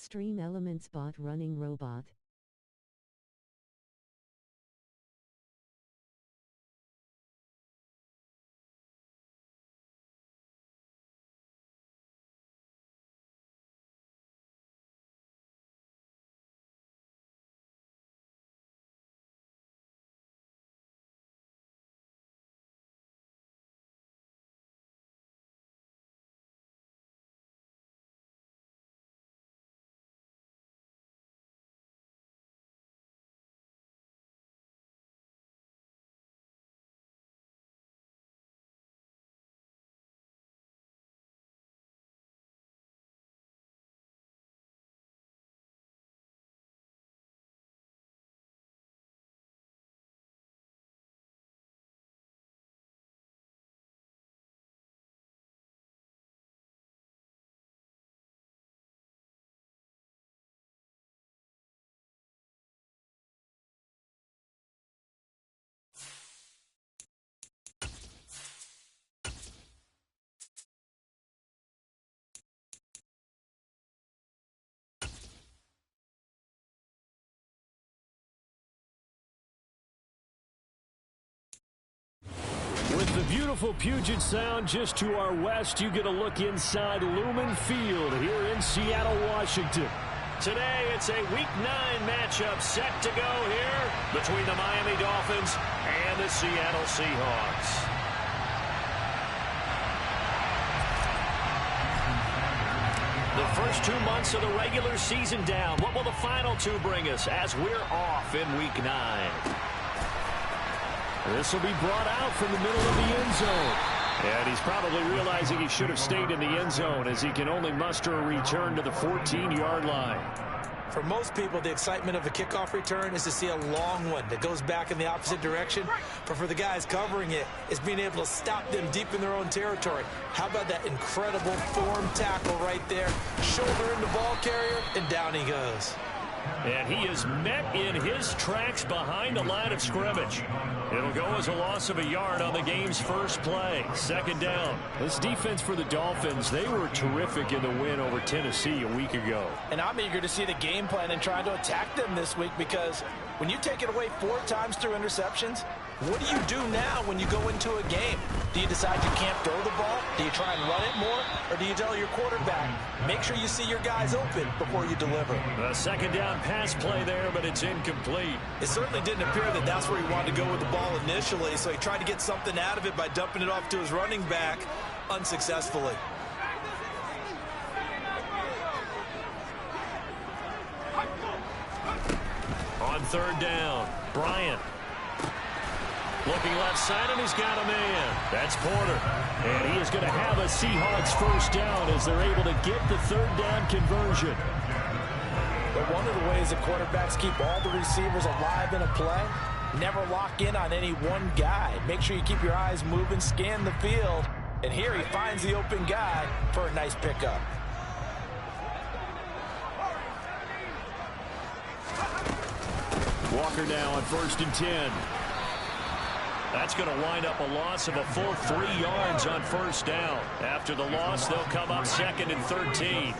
Extreme Elements Bot Running Robot. With the beautiful Puget Sound just to our west, you get a look inside Lumen Field here in Seattle, Washington. Today, it's a Week 9 matchup set to go here between the Miami Dolphins and the Seattle Seahawks. The first 2 months of the regular season down. What will the final 2 bring us as we're off in Week 9? This will be brought out from the middle of the end zone. And he's probably realizing he should have stayed in the end zone as he can only muster a return to the 14-yard line. For most people, the excitement of a kickoff return is to see a long one that goes back in the opposite direction. But for the guys covering it, it's being able to stop them deep in their own territory. How about that incredible form tackle right there? Shoulder in the ball carrier, and down he goes. And he is met in his tracks behind the line of scrimmage. It'll go as a loss of a yard on the game's first play. Second down. This defense for the Dolphins, they were terrific in the win over Tennessee a week ago. And I'm eager to see the game plan and trying to attack them this week, because when you take it away 4 times through interceptions, what do you do now when you go into a game? Do you decide you can't throw the ball? Do you try and run it more? Or do you tell your quarterback, make sure you see your guys open before you deliver? A second down pass play there, but it's incomplete. It certainly didn't appear that that's where he wanted to go with the ball initially, so he tried to get something out of it by dumping it off to his running back unsuccessfully. On third down, Bryant. Looking left side, and he's got a man. That's Porter. And he is going to have a Seahawks first down as they're able to get the third down conversion. But one of the ways that quarterbacks keep all the receivers alive in a play, never lock in on any one guy. Make sure you keep your eyes moving, scan the field. And here he finds the open guy for a nice pickup. Walker now on 1st and 10. That's going to wind up a loss of a full 3 yards on first down. After the loss, they'll come up 2nd and 13.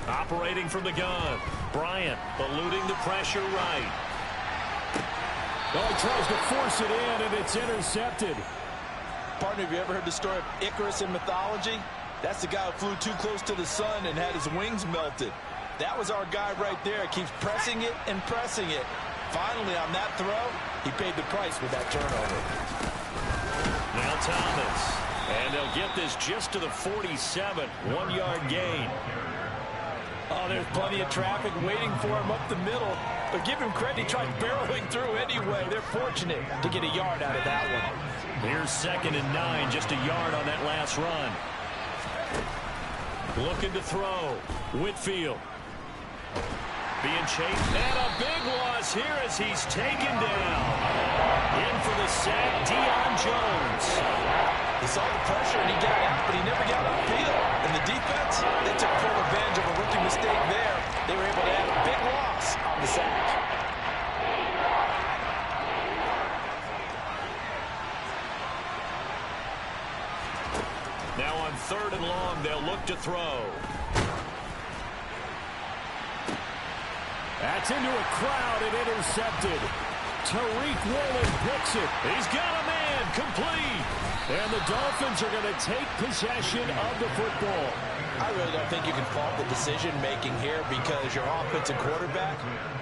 Operating from the gun, Bryant eluding the pressure right. Oh, he tries to force it in, and it's intercepted. Partner, have you ever heard the story of Icarus in mythology? That's the guy who flew too close to the sun and had his wings melted. That was our guy right there. Keeps pressing it and pressing it. Finally, on that throw, he paid the price with that turnover. Now Thomas. And they'll get this just to the 47. 1-yard gain. Oh, there's plenty of traffic waiting for him up the middle. But give him credit, he tried barreling through anyway. They're fortunate to get a yard out of that one. Here's 2nd and 9, just a yard on that last run. Looking to throw. Whitfield. Being chased. And a big loss here as he's taken down. In for the sack, Deion Jones. He saw the pressure and he got out, but he never got upfield. And the defense, they took full advantage of a rookie mistake there. They were able to add a big loss on the sack. Now on 3rd and long, they'll look to throw. That's into a crowd and intercepted. Tariq Woolen picks it. He's got a man, complete. And the Dolphins are going to take possession of the football. I really don't think you can fault the decision-making here because your offensive quarterback,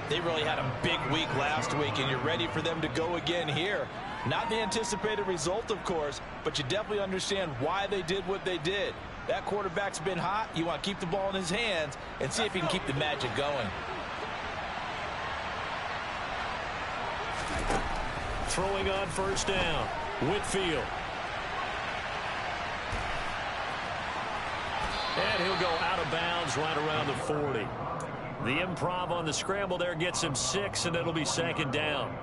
they really had a big week last week, and you're ready for them to go again here. Not the anticipated result, of course, but you definitely understand why they did what they did. That quarterback's been hot. You want to keep the ball in his hands and see if he can keep the magic going. Throwing on 1st down, Whitfield. And he'll go out of bounds right around the 40. The improv on the scramble there gets him 6, and it'll be 2nd down.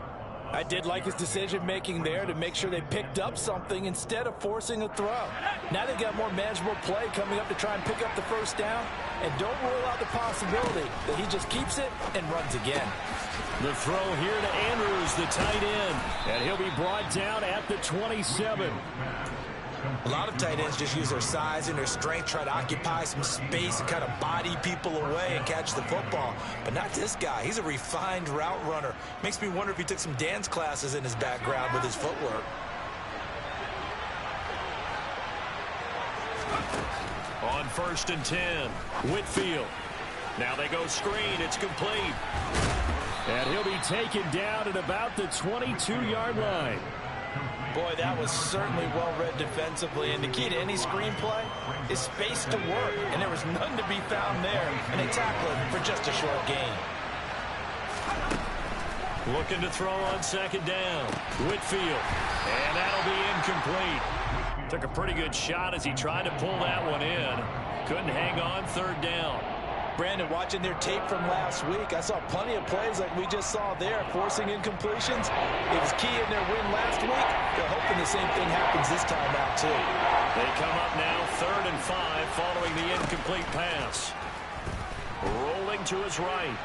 I did like his decision-making there to make sure they picked up something instead of forcing a throw. Now they got more manageable play coming up to try and pick up the 1st down, and don't rule out the possibility that he just keeps it and runs again. The throw here to Andrews, the tight end, and he'll be brought down at the 27. A lot of tight ends just use their size and their strength, try to occupy some space and kind of body people away and catch the football. But not this guy. He's a refined route runner. Makes me wonder if he took some dance classes in his background with his footwork. On 1st and 10, Whitfield. Now they go screen. It's complete. And he'll be taken down at about the 22-yard line. Boy, that was certainly well-read defensively, and the key to any screenplay is space to work, and there was none to be found there, and they tackle it for just a short gain. Looking to throw on 2nd down, Whitfield, and that'll be incomplete. Took a pretty good shot as he tried to pull that one in. Couldn't hang on 3rd down. Brandon, watching their tape from last week, I saw plenty of plays like we just saw there, forcing incompletions. It was key in their win last week. They're hoping the same thing happens this time out, too. They come up now 3rd and 5 following the incomplete pass. Rolling to his right.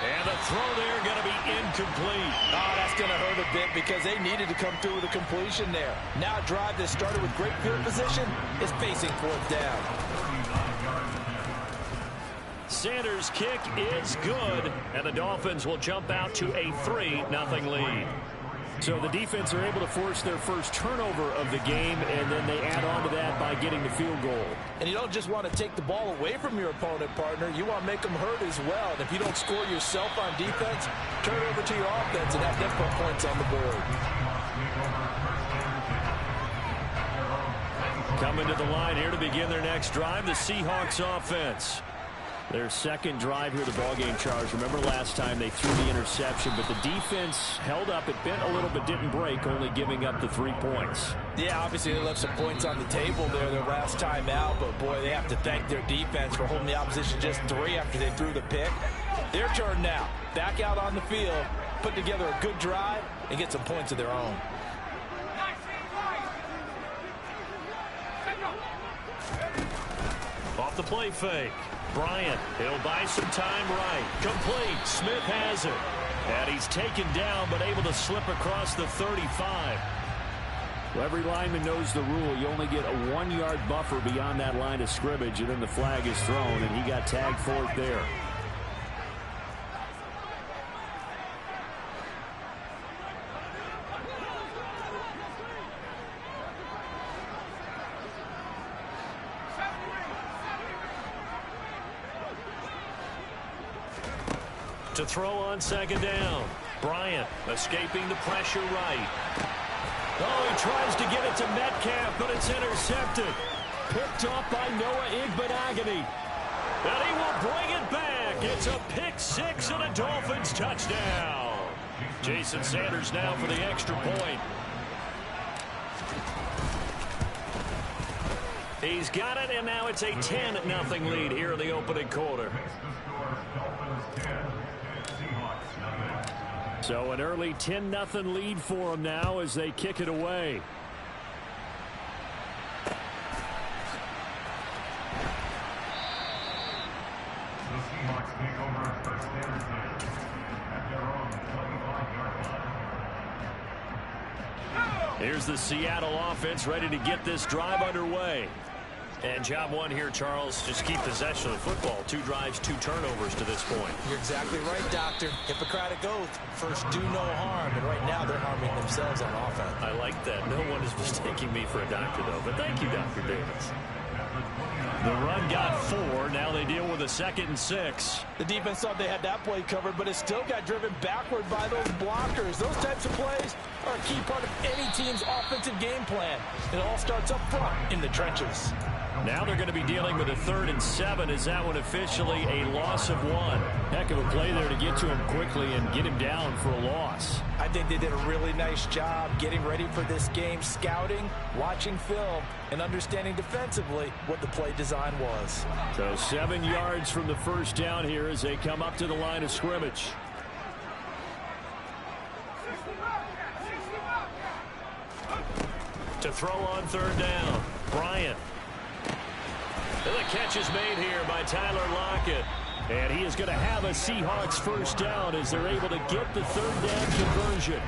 And the throw there going to be incomplete. Oh, that's going to hurt a bit because they needed to come through with a completion there. Now a drive that started with great field position is facing 4th down. Sanders' kick is good, and the Dolphins will jump out to a 3-0 lead. So the defense are able to force their first turnover of the game, and then they add on to that by getting the field goal. And you don't just want to take the ball away from your opponent, partner. You want to make them hurt as well. And if you don't score yourself on defense, turn it over to your offense and have them put points on the board. Coming to the line here to begin their next drive, the Seahawks offense. Their 2nd drive here, the ballgame, Charles. Remember last time they threw the interception, but the defense held up. It bent a little but didn't break, only giving up the 3 points. Yeah, obviously they left some points on the table there their last time out, but boy, they have to thank their defense for holding the opposition just 3 after they threw the pick. Their turn now. Back out on the field, put together a good drive, and get some points of their own. Off the play fake. Bryant, he'll buy some time right. Complete. Smith has it. And he's taken down, but able to slip across the 35. Well, every lineman knows the rule. You only get a 1-yard buffer beyond that line of scrimmage, and then the flag is thrown, and he got tagged for it there. To throw on 2nd down. Bryant escaping the pressure right. Oh, he tries to get it to Metcalf, but it's intercepted. Picked off by Noah Igbenogany. And he will bring it back. It's a pick 6 and a Dolphins touchdown. Jason Sanders now for the extra point. He's got it, and now it's a 10-0 lead here in the opening quarter. So an early 10-0 lead for them now as they kick it away. The Seahawks take over first and 10 at their own 25-yard line. Here's the Seattle offense ready to get this drive underway. And job one here, Charles, just keep possession of the football. 2 drives, 2 turnovers to this point. You're exactly right, Doctor. Hippocratic oath. First, do no harm. And right now, they're harming themselves on offense. I like that. No one is mistaking me for a doctor, though. But thank you, Dr. Davis. The run got 4. Now they deal with a 2nd and 6. The defense thought they had that play covered, but it still got driven backward by those blockers. Those types of plays are a key part of any team's offensive game plan. It all starts up front in the trenches. Now they're going to be dealing with a 3rd and 7. Is that one officially a loss of 1? Heck of a play there to get to him quickly and get him down for a loss. I think they did a really nice job getting ready for this game, scouting, watching film, and understanding defensively what the play design was. So 7 yards from the first down here as they come up to the line of scrimmage. To throw on 3rd down, Bryant. And the catch is made here by Tyler Lockett. And he is going to have a Seahawks first down as they're able to get the 3rd down conversion.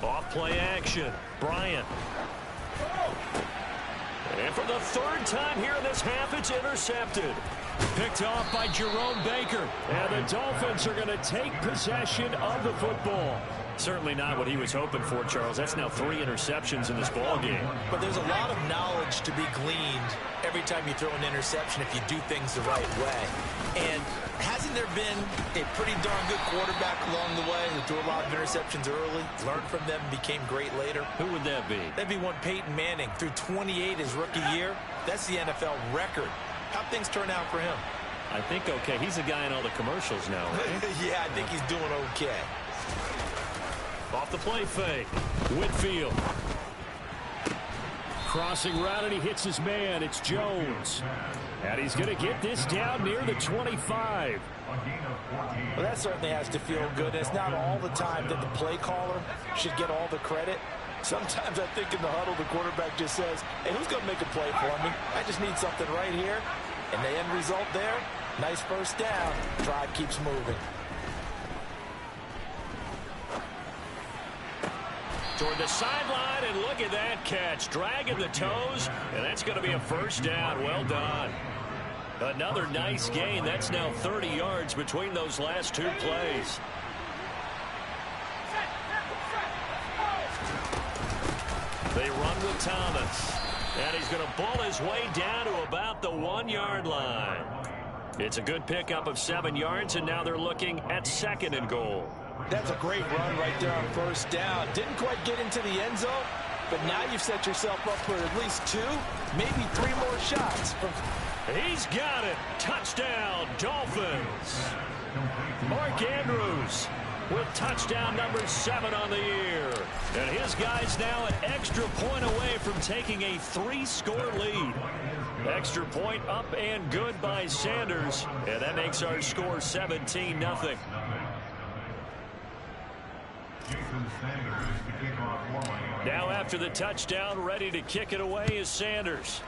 Off play action, Bryant. And for the 3rd time here in this half, it's intercepted. Picked off by Jerome Baker. And the Dolphins are going to take possession of the football. Certainly not what he was hoping for, Charles. That's now 3 interceptions in this ball game. But there's a lot of knowledge to be gleaned every time you throw an interception if you do things the right way. And hasn't there been a pretty darn good quarterback along the way who threw a lot of interceptions early, learned from them, and became great later? Who would that be? That'd be one Peyton Manning. Threw 28 his rookie year. That's the NFL record. How'd things turn out for him? I think okay. He's a guy in all the commercials now, right? Yeah, I think he's doing okay. Off the play fake. Whitfield. Crossing route, and he hits his man. It's Jones. And he's going to get this down near the 25. Well, that certainly has to feel good. It's not all the time that the play caller should get all the credit. Sometimes I think in the huddle, the quarterback just says, hey, who's going to make a play for me? I just need something right here. And the end result there, nice first down. Drive keeps moving. Toward the sideline, and look at that catch. Dragging the toes, and that's going to be a first down. Well done. Another nice gain. That's now 30 yards between those last 2 plays. They run with Thomas. And he's going to ball his way down to about the 1-yard line. It's a good pickup of 7 yards, and now they're looking at 2nd and goal. That's a great run right there on first down. Didn't quite get into the end zone, but now you've set yourself up for at least 2, maybe 3 more shots. He's got it. Touchdown, Dolphins. Mark Andrews with touchdown number 7 on the year. And his guys now an extra point away from taking a 3-score lead. Extra point up and good by Sanders. And that makes our score 17-0. Now after the touchdown, ready to kick it away is Sanders.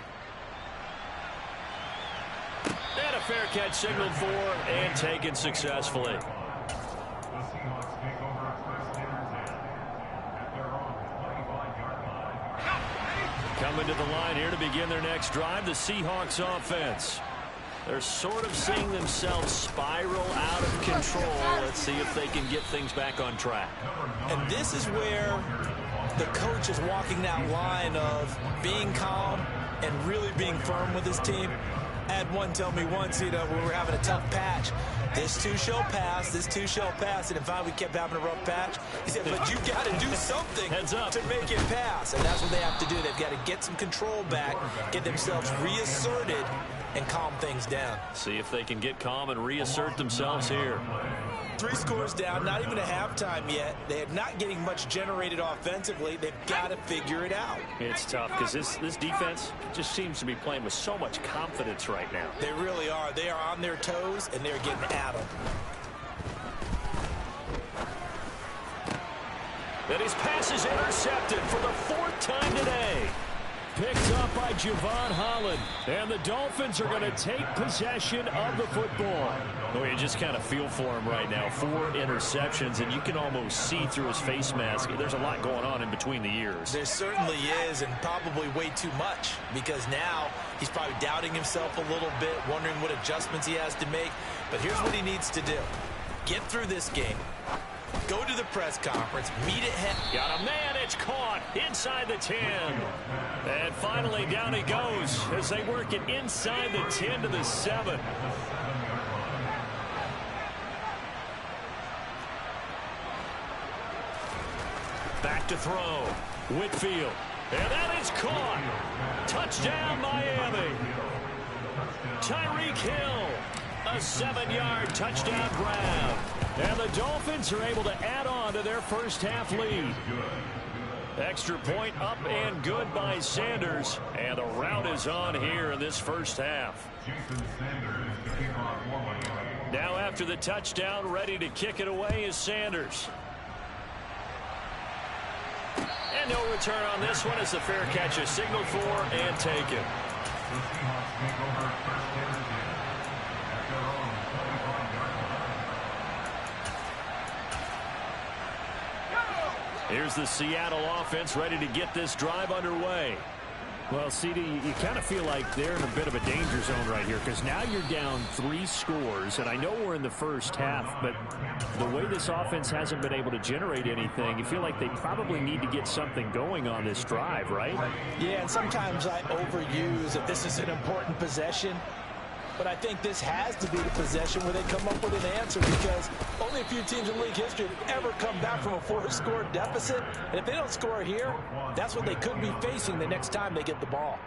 And a fair catch signaled for and taken successfully. Coming to the line here to begin their next drive, the Seahawks offense. They're sort of seeing themselves spiral out of control. Let's see if they can get things back on track. And this is where the coach is walking that line of being calm and really being firm with his team. I had one tell me once, when we were having a tough patch, this too shall pass, this too shall pass. And in fact, we kept having a rough patch. He said, but you've got to do something to make it pass. And that's what they have to do. They've got to get some control back, get themselves reasserted, and calm things down. See if they can get calm and reassert themselves here. 3 scores down, not even a halftime yet. They're not getting much generated offensively. They've got to figure it out. It's tough because this defense just seems to be playing with so much confidence right now. They really are. They are on their toes, and they're getting at them. And his pass is intercepted for the 4th time today. Picked up by Javon Holland. And the Dolphins are going to take possession of the football. Oh, you just kind of feel for him right now. 4 interceptions, and you can almost see through his face mask. There's a lot going on in between the ears. There certainly is, and probably way too much, because now he's probably doubting himself a little bit, wondering what adjustments he has to make. But here's what he needs to do. Get through this game. Go to the press conference, meet it head. Got a man, it's caught inside the 10. And finally down he goes as they work it inside the 10 to the 7. Back to throw. Whitfield. And that is caught. Touchdown Miami. Tyreek Hill. A 7-yard touchdown grab. And the Dolphins are able to add on to their first half lead. Extra point up and good by Sanders. And the route is on here in this first half. Now after the touchdown, ready to kick it away is Sanders. And no return on this one as the fair catch is signaled for and taken. Here's the Seattle offense ready to get this drive underway. Well, CD, you kind of feel like they're in a bit of a danger zone right here because now you're down 3 scores, and I know we're in the first half, but the way this offense hasn't been able to generate anything, you feel like they probably need to get something going on this drive, right? Yeah, and sometimes I overuse that this is an important possession. But I think this has to be the possession where they come up with an answer because only a few teams in league history have ever come back from a 4-score deficit. And if they don't score here, that's what they could be facing the next time they get the ball.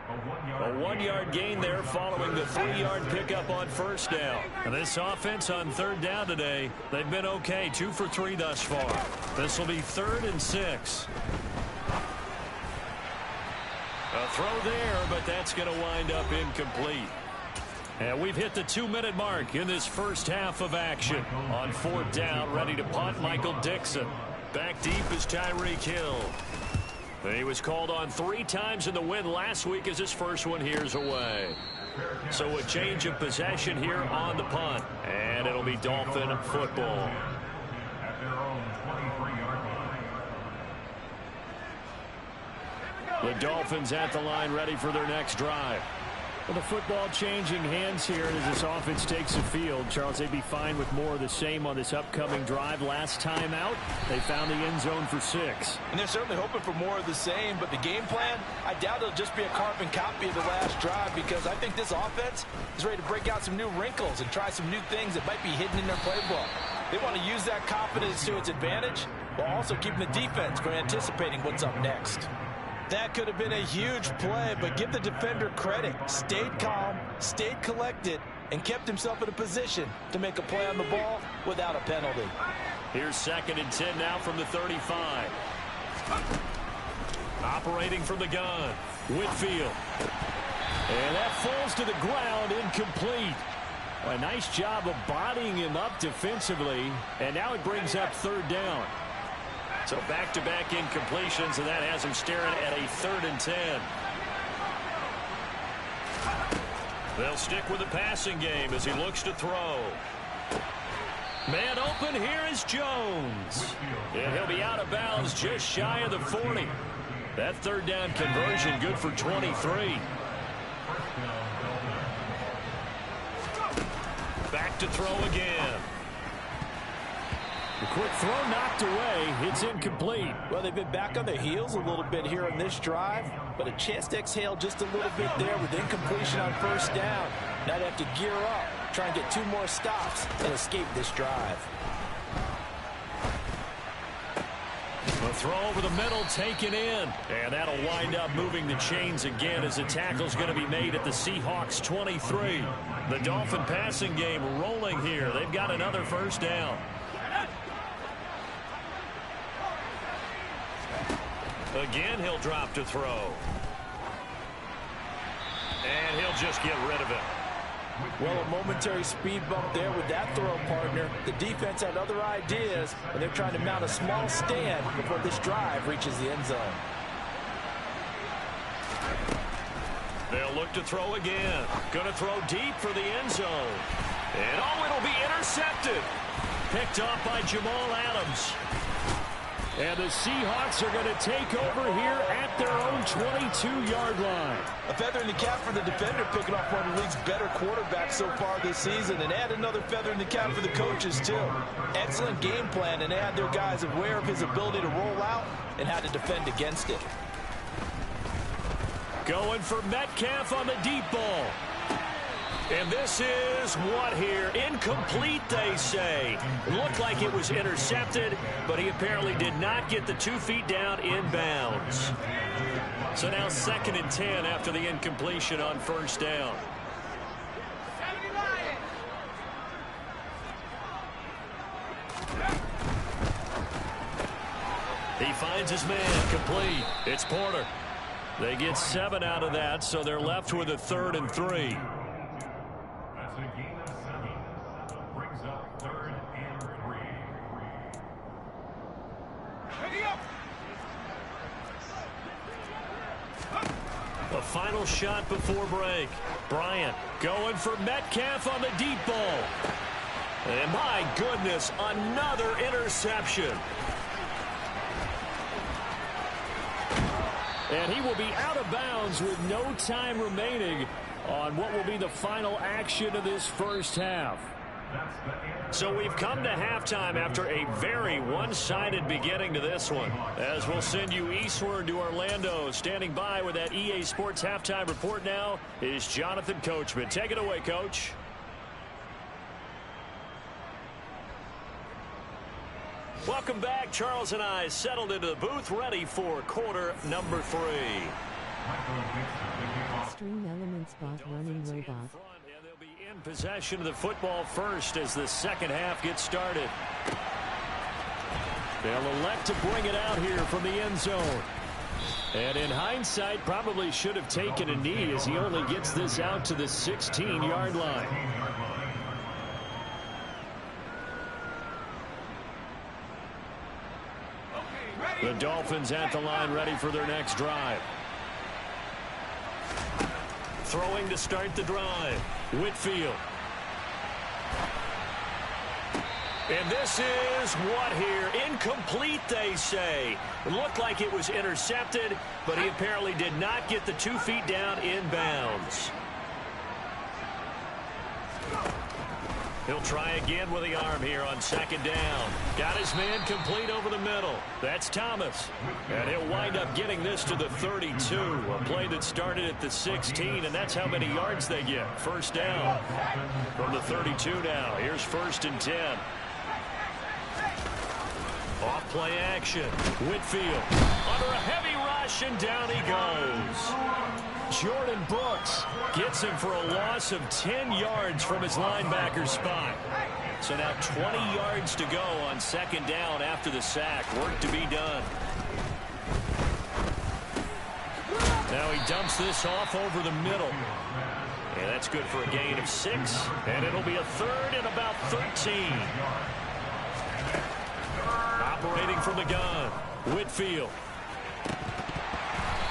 A 1-yard gain there following the 3-yard pickup on first down. And this offense on 3rd down today, they've been okay. 2 for 3 thus far. This will be 3rd and 6. A throw there, but that's going to wind up incomplete. And we've hit the 2-minute mark in this first half of action. On 4th down, ready to punt, Michael Dixon. Back deep is Tyreek Hill. He was called on 3 times in the win last week as his first one here's away. So a change of possession here on the punt. And it'll be Dolphin football. The Dolphins at the line ready for their next drive. Well, the football changing hands here as this offense takes the field. Charles, they'd be fine with more of the same on this upcoming drive. Last time out, they found the end zone for 6. And they're certainly hoping for more of the same, but the game plan, I doubt it'll just be a carbon copy of the last drive because I think this offense is ready to break out some new wrinkles and try some new things that might be hidden in their playbook. They want to use that confidence to its advantage while also keeping the defense from anticipating what's up next. That could have been a huge play, but give the defender credit. Stayed calm, stayed collected, and kept himself in a position to make a play on the ball without a penalty. Here's 2nd and 10 now from the 35. Operating from the gun, Whitfield. And that falls to the ground, incomplete. A nice job of bodying him up defensively, and now it brings up 3rd down. So back-to-back incompletions, and that has him staring at a 3rd and 10. They'll stick with the passing game as he looks to throw. Man open, here is Jones. And he'll be out of bounds just shy of the 40. That 3rd down conversion good for 23. Back to throw again. The quick throw knocked away. It's incomplete. Well, they've been back on their heels a little bit here on this drive, but a chance to exhale just a little bit there with incompletion on 1st down. Now they have to gear up, try and get 2 more stops and escape this drive. A throw over the middle taken in. And that'll wind up moving the chains again as the tackle's going to be made at the Seahawks 23. The Dolphin passing game rolling here. They've got another 1st down. Again, he'll drop to throw. And he'll just get rid of it. Well, a momentary speed bump there with that throw, partner. The defense had other ideas, and they're trying to mount a small stand before this drive reaches the end zone. They'll look to throw again. Going to throw deep for the end zone. And, oh, it'll be intercepted. Picked off by Jamal Adams. And the Seahawks are going to take over here at their own 22-yard line. A feather in the cap for the defender, picking off one of the league's better quarterbacks so far this season, and add another feather in the cap for the coaches, too. Excellent game plan, and they had their guys aware of his ability to roll out and how to defend against it. Going for Metcalf on the deep ball. And this is what here? Incomplete, they say. Looked like it was intercepted, but he apparently did not get the 2 feet down in bounds. So now 2nd and 10 after the incompletion on first down. He finds his man complete. It's Porter. They get 7 out of that, so they're left with a 3rd and 3. That's a gain of 7. Brings up 3rd and 3. The final shot before break. Bryant going for Metcalf on the deep ball. And my goodness, another interception. And he will be out of bounds with no time remaining on what will be the final action of this first half. So we've come to halftime after a very one-sided beginning to this one. As we'll send you eastward to Orlando. Standing by with that EA Sports halftime report now is Jonathan Coachman. Take it away, Coach. Welcome back. Charles and I settled into the booth, ready for quarter number 3. String elements bot running robot. And they'll be in possession of the football first as the second half gets started. They'll elect to bring it out here from the end zone. And in hindsight, probably should have taken a knee as he only gets this out to the 16-yard line. The Dolphins at the line ready for their next drive. Throwing to start the drive. Whitfield. And this is what here? Incomplete, they say. It looked like it was intercepted, but he apparently did not get the 2 feet down in bounds. He'll try again with the arm here on second down. Got his man complete over the middle. That's Thomas. And he'll wind up getting this to the 32. A play that started at the 16, and that's how many yards they get. First down from the 32 now. Here's 1st and 10. Off play action. Whitfield under a heavy rush, and down he goes. Jordan Brooks gets him for a loss of 10 yards from his linebacker spot. So now 20 yards to go on second down after the sack. Work to be done. Now he dumps this off over the middle. And that's good for a gain of 6. And it'll be a 3rd and about 13. Operating from the gun, Whitfield.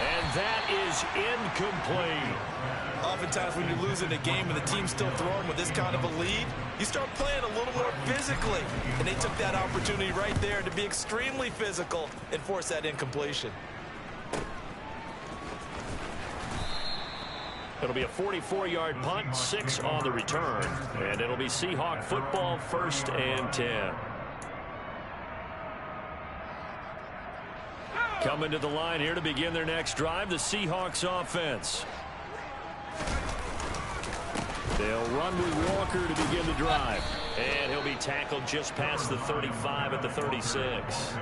And that is incomplete. Oftentimes when you're losing a game and the team's still throwing with this kind of a lead, you start playing a little more physically. And they took that opportunity right there to be extremely physical and force that incompletion. It'll be a 44-yard punt, 6 on the return. And it'll be Seahawk football, 1st and 10. Coming to the line here to begin their next drive, the Seahawks offense. They'll run with Walker to begin the drive. And he'll be tackled just past the 35 at the 36.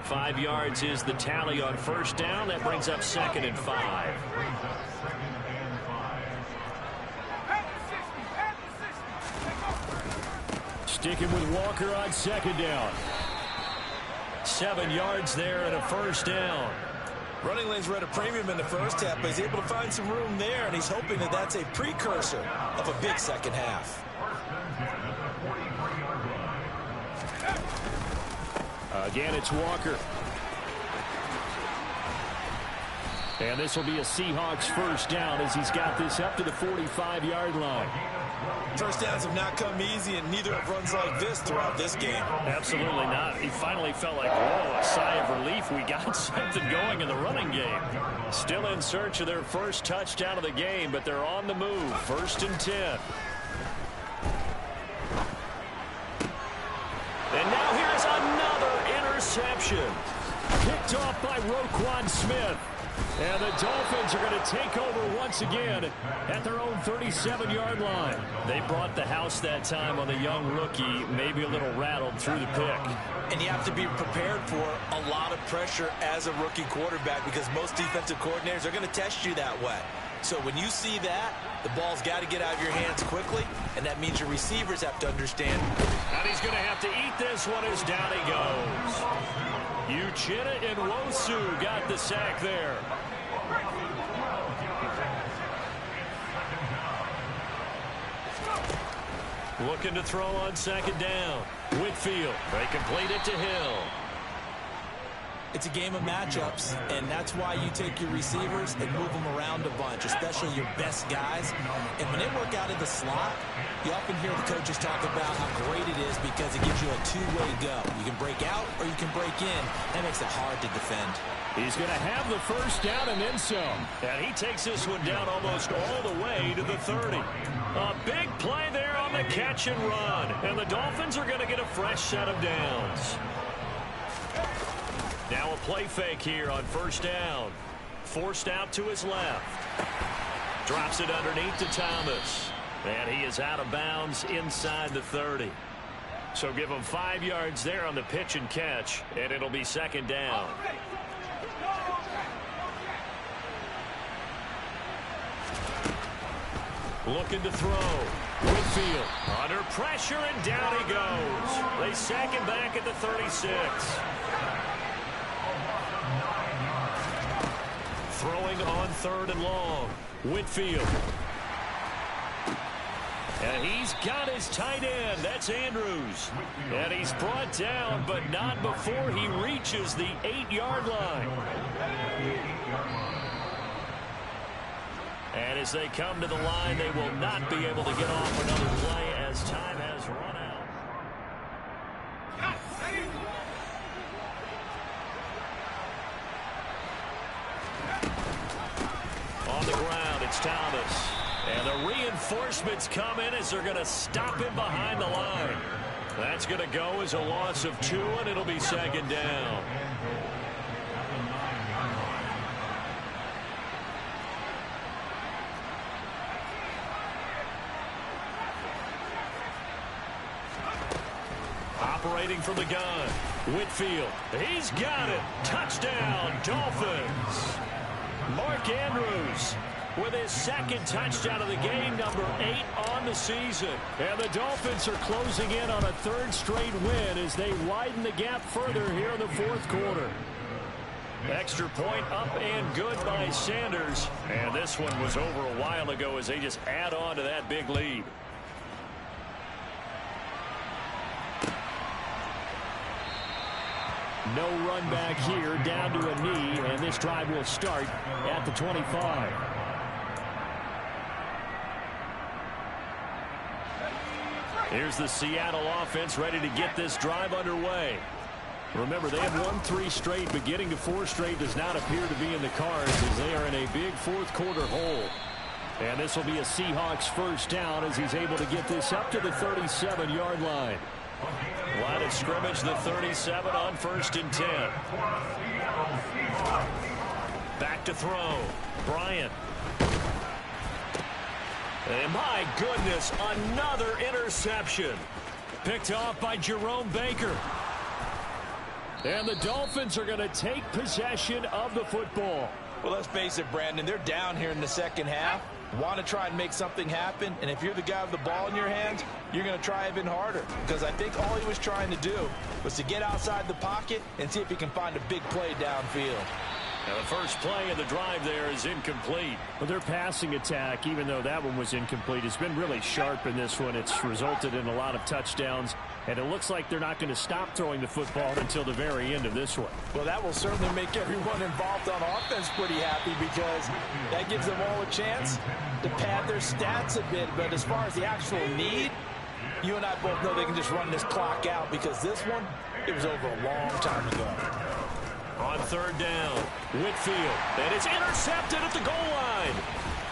5 yards is the tally on first down. That brings up 2nd and 5. Sticking with Walker on second down. 7 yards there and a first down. Running lanes were at a premium in the first half, but he's able to find some room there, and he's hoping that that's a precursor of a big second half. Again, it's Walker. And this will be a Seahawks first down as he's got this up to the 45-yard line. First downs have not come easy, and neither have runs like this throughout this game. Absolutely not. He finally felt like, whoa, a sigh of relief. We got something going in the running game. Still in search of their first touchdown of the game, but they're on the move. 1st and 10. And now here's another interception. Picked off by Roquan Smith. And the Dolphins are going to take over once again at their own 37-yard line. They brought the house that time on the young rookie, maybe a little rattled through the pick. And you have to be prepared for a lot of pressure as a rookie quarterback because most defensive coordinators are going to test you that way. So when you see that, the ball's got to get out of your hands quickly, and that means your receivers have to understand. And he's going to have to eat this one as down he goes. Uchenna and Nwosu got the sack there. Looking to throw on 2nd down. Whitfield. They complete it to Hill. It's a game of matchups, and that's why you take your receivers and move them around a bunch, especially your best guys. And when they work out in the slot, you often hear the coaches talk about how great it is because it gives you a two-way go. You can break out or you can break in. That makes it hard to defend. He's going to have the first down and then some. And he takes this one down almost all the way to the 30. A big play there on the catch and run. And the Dolphins are going to get a fresh set of downs. Now a play fake here on 1st down. Forced out to his left. Drops it underneath to Thomas. And he is out of bounds inside the 30. So give him 5 yards there on the pitch and catch, and it'll be 2nd down. Looking to throw. Whitfield under pressure, and down he goes. They sack him back at the 36. Throwing on 3rd and long. Whitfield. And he's got his tight end. That's Andrews. And he's brought down, but not before he reaches the 8-yard line. And as they come to the line, they will not be able to get off another play as time has run out. On the ground, it's Thomas. And the reinforcements come in as they're going to stop him behind the line. That's going to go as a loss of 2, and it'll be 2nd down. Operating from the gun, Whitfield. He's got it. Touchdown, Dolphins. Mark Andrews with his 2nd touchdown of the game, number 8 on the season. And the Dolphins are closing in on a 3rd straight win as they widen the gap further here in the 4th quarter. Extra point up and good by Sanders. And this one was over a while ago as they just add on to that big lead. No run back here, down to a knee, and this drive will start at the 25. Here's the Seattle offense ready to get this drive underway. Remember, they have won 3 straight, but getting to 4 straight does not appear to be in the cards as they are in a big 4th quarter hole. And this will be a Seahawks first down as he's able to get this up to the 37-yard line. Line of scrimmage, the 37 on 1st and 10. Back to throw. Bryant. And my goodness, another interception. Picked off by Jerome Baker. And the Dolphins are going to take possession of the football. Well, let's face it, Brandon, they're down here in the second half. Want to try and make something happen, and if you're the guy with the ball in your hands, you're going to try even harder, because I think all he was trying to do was to get outside the pocket and see if he can find a big play downfield. Now the first play of the drive there is incomplete. Well, their passing attack, even though that one was incomplete, has been really sharp in this one. It's resulted in a lot of touchdowns, and it looks like they're not going to stop throwing the football until the very end of this one. Well, that will certainly make everyone involved on offense pretty happy, because that gives them all a chance to pad their stats a bit. But as far as the actual need, you and I both know they can just run this clock out, because this one, it was over a long time ago. On third down, Whitfield, and it's intercepted at the goal line.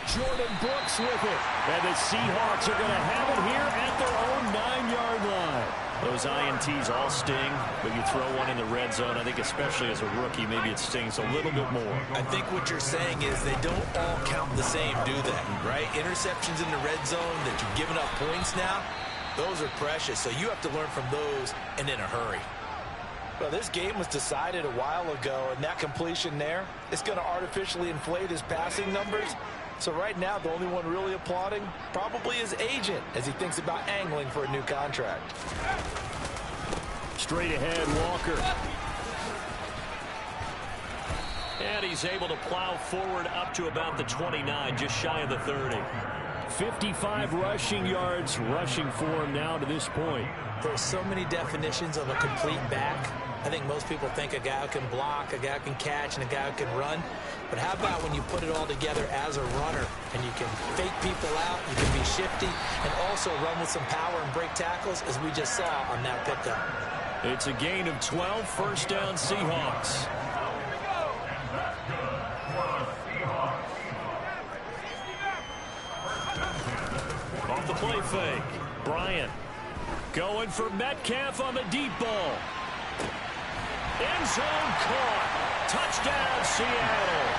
Jordan Brooks with it, and the Seahawks are going to have it here at their own 9-yard line. Those INTs all sting, but you throw one in the red zone, I think especially as a rookie, maybe it stings a little bit more. I think what you're saying is they don't all count the same, do they? Right? Interceptions in the red zone that you're giving up points now, those are precious, so you have to learn from those and in a hurry. Well, this game was decided a while ago, and that completion there is going to artificially inflate his passing numbers. So right now, the only one really applauding probably his agent as he thinks about angling for a new contract. Straight ahead, Walker. And he's able to plow forward up to about the 29, just shy of the 30. 55 rushing yards rushing for him now to this point. There's so many definitions of a complete back. I think most people think a guy who can block, a guy who can catch, and a guy who can run. But how about when you put it all together as a runner, and you can fake people out, you can be shifty, and also run with some power and break tackles, as we just saw on that pickup. It's a gain of 12, first down Seahawks. Off the play fake, Bryant going for Metcalf on the deep ball. End zone caught. Touchdown, Seattle.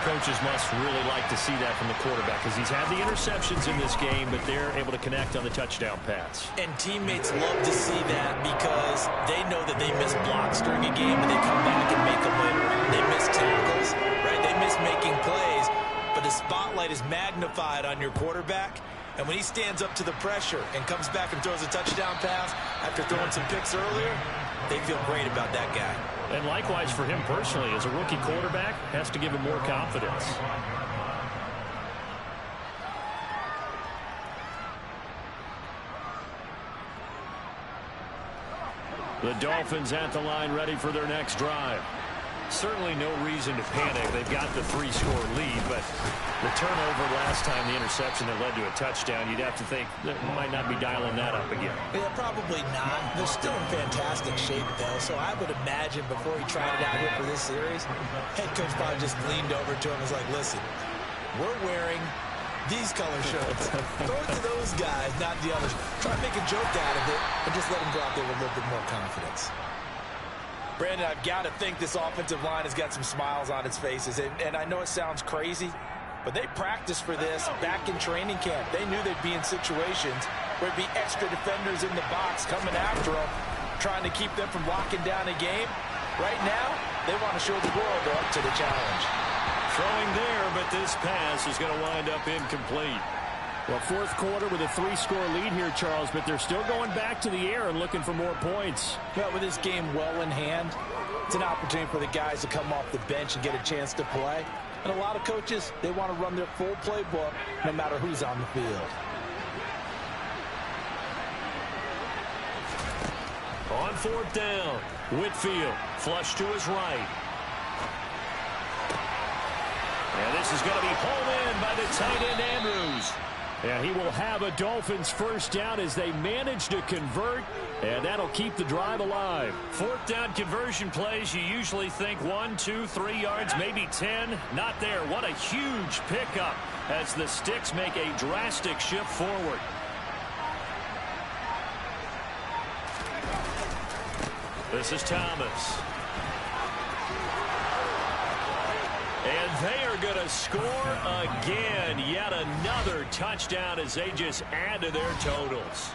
Coaches must really like to see that from the quarterback, because he's had the interceptions in this game, but they're able to connect on the touchdown pass. And teammates love to see that, because they know that they miss blocks during a game, and they come back and make them later on. They miss tackles, right? They miss making plays, but the spotlight is magnified on your quarterback. And when he stands up to the pressure and comes back and throws a touchdown pass after throwing some picks earlier, they feel great about that guy. And likewise for him personally, as a rookie quarterback, has to give him more confidence. The Dolphins at the line, ready for their next drive. Certainly no reason to panic. They've got the 3-score lead, but the turnover last time, the interception that led to a touchdown, you'd have to think that might not be dialing that up again. Yeah, probably not. They're still in fantastic shape, though, so I would imagine before he tried it out here for this series, head coach probably just leaned over to him and was like, listen, we're wearing these color shirts. Throw it to those guys, not the others. Try to make a joke out of it and just let them go out there with a little bit more confidence. Brandon, I've got to think this offensive line has got some smiles on its faces. And I know it sounds crazy, but they practiced for this back in training camp. They knew they'd be in situations where there'd be extra defenders in the box coming after them, trying to keep them from locking down a game. Right now, they want to show the world they're up to the challenge. Throwing there, but this pass is going to wind up incomplete. Well, fourth quarter with a 3-score lead here, Charles, but they're still going back to the air and looking for more points. Well, with this game well in hand, it's an opportunity for the guys to come off the bench and get a chance to play. And a lot of coaches, they want to run their full playbook no matter who's on the field. On fourth down, Whitfield, flush to his right. And this is going to be hauled in by the tight end, Andrews. And he will have a Dolphins first down as they manage to convert, and that'll keep the drive alive. Fourth down conversion plays, you usually think 1, 2, 3 yards, maybe 10. Not there. What a huge pickup as the Sticks make a drastic shift forward. This is Thomas. And they are going to score again. Yet another touchdown as they just add to their totals.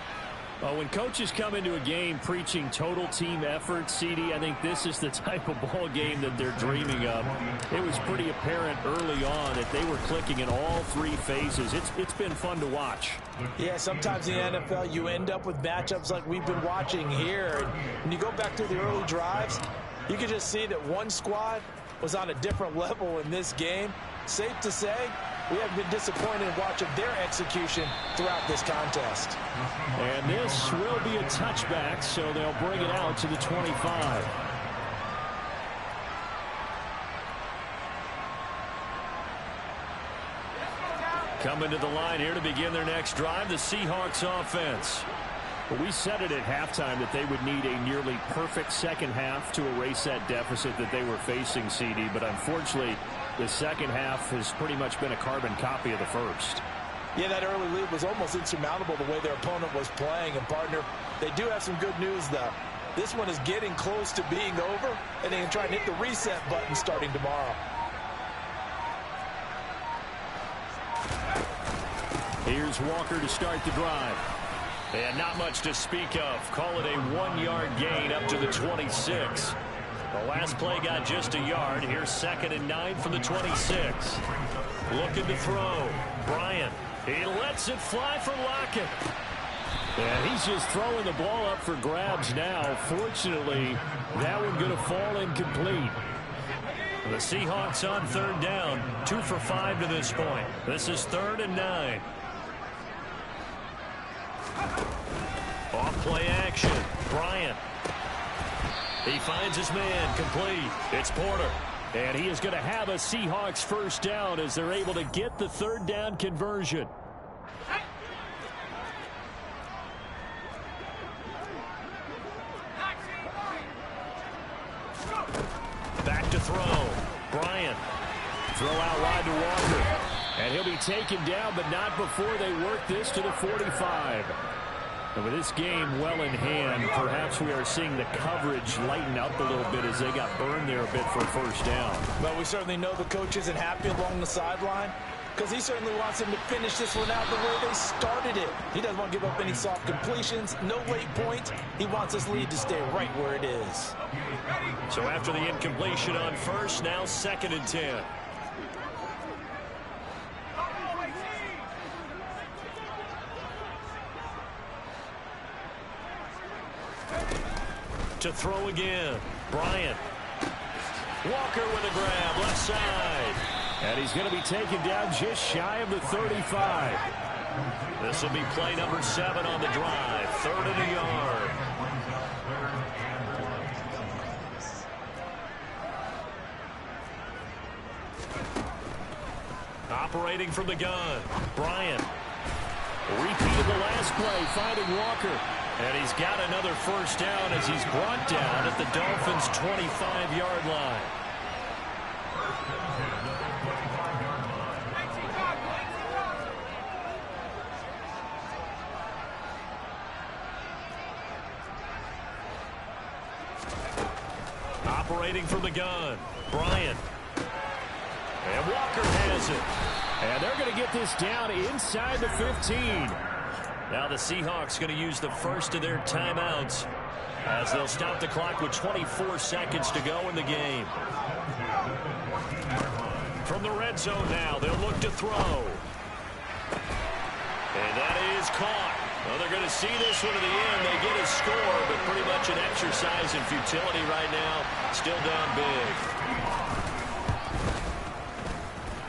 Well, when coaches come into a game preaching total team effort, CD, I think this is the type of ball game that they're dreaming of. It was pretty apparent early on that they were clicking in all three phases. It's been fun to watch. Yeah, sometimes in the NFL you end up with matchups like we've been watching here. And when you go back to the early drives, you can just see that one squad was on a different level in this game. Safe to say, we have been disappointed in watching their execution throughout this contest. And this will be a touchback, so they'll bring it out to the 25. Coming to the line here to begin their next drive, the Seahawks offense. Well, we said it at halftime that they would need a nearly perfect second half to erase that deficit that they were facing, CD, but unfortunately, the second half has pretty much been a carbon copy of the first. Yeah, that early lead was almost insurmountable the way their opponent was playing. And, partner, they do have some good news, though. This one is getting close to being over, and they can try and hit the reset button starting tomorrow. Here's Walker to start the drive. And not much to speak of. Call it a 1-yard gain up to the 26. The last play got just a yard. Here's 2nd and 9 from the 26. Looking to throw. Bryant. He lets it fly for Lockett. And he's just throwing the ball up for grabs now. Fortunately, that one going to fall incomplete. The Seahawks on 3rd down. 2 for 5 to this point. This is 3rd and 9. Off play action. Bryant. He finds his man complete. It's Porter. And he is going to have a Seahawks first down as they're able to get the 3rd down conversion. Back to throw. Bryant. Throw out wide to Walker. And he'll be taken down, but not before they work this to the 45. And with this game well in hand, perhaps we are seeing the coverage lighten up a little bit as they got burned there a bit for a first down. Well, we certainly know the coach isn't happy along the sideline because he certainly wants them to finish this one out the way they started it. He doesn't want to give up any soft completions, no late points. He wants this lead to stay right where it is. So after the incompletion on first, now 2nd and 10. To throw again. Bryant. Walker with a grab, left side. And he's going to be taken down just shy of the 35. This will be play number 7 on the drive. 3rd and a yard. Operating from the gun. Bryant. Repeated the last play, finding Walker. And he's got another first down as he's brought down at the Dolphins' 25-yard line. Operating from the gun, Bryant. And Walker has it. And they're going to get this down inside the 15. Now the Seahawks going to use the first of their timeouts as they'll stop the clock with 24 seconds to go in the game. From the red zone now, they'll look to throw. And that is caught. Well, they're going to see this one to the end. They get a score, but pretty much an exercise in futility right now. Still down big.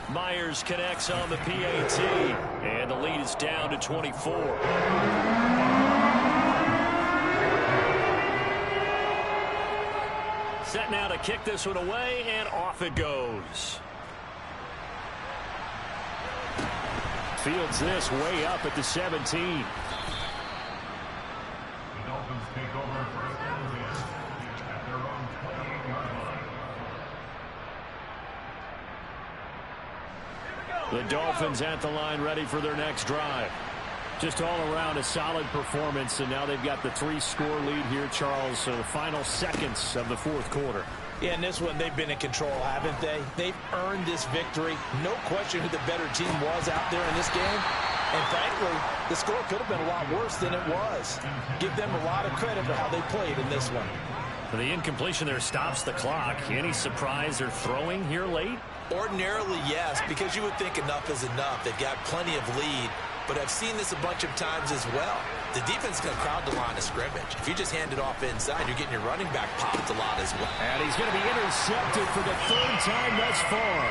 Myers connects on the PAT, and the lead is down to 24. Set now to kick this one away, and off it goes. Fields this way up at the 17. The Dolphins take over first and 10 at their own 28-yard line. The Dolphins at the line, ready for their next drive. Just all around a solid performance, and now they've got the 3-score lead here, Charles. So the final seconds of the 4th quarter. Yeah, in this one, they've been in control, haven't they? They've earned this victory. No question who the better team was out there in this game. And frankly, the score could have been a lot worse than it was. Give them a lot of credit for how they played in this one. The incompletion there stops the clock. Any surprise they're throwing here late? Ordinarily, yes, because you would think enough is enough. They've got plenty of lead, but I've seen this a bunch of times as well. The defense is going to crowd the line of scrimmage. If you just hand it off inside, you're getting your running back popped a lot as well. And he's going to be intercepted for the third time thus far.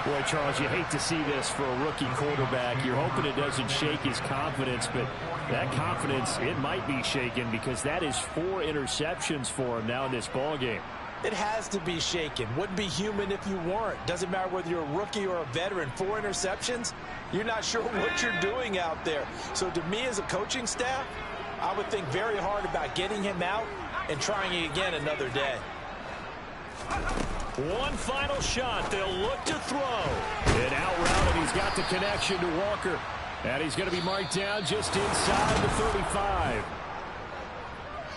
Boy, Charles, you hate to see this for a rookie quarterback. You're hoping it doesn't shake his confidence, but that confidence, it might be shaken because that is 4 interceptions for him now in this ballgame. It has to be shaken. Wouldn't be human if you weren't. Doesn't matter whether you're a rookie or a veteran. 4 interceptions, you're not sure what you're doing out there. So to me as a coaching staff, I would think very hard about getting him out and trying it again another day. One final shot. They'll look to throw. And out route, and he's got the connection to Walker. And he's going to be marked down just inside the 35.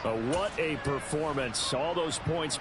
But what a performance. All those points.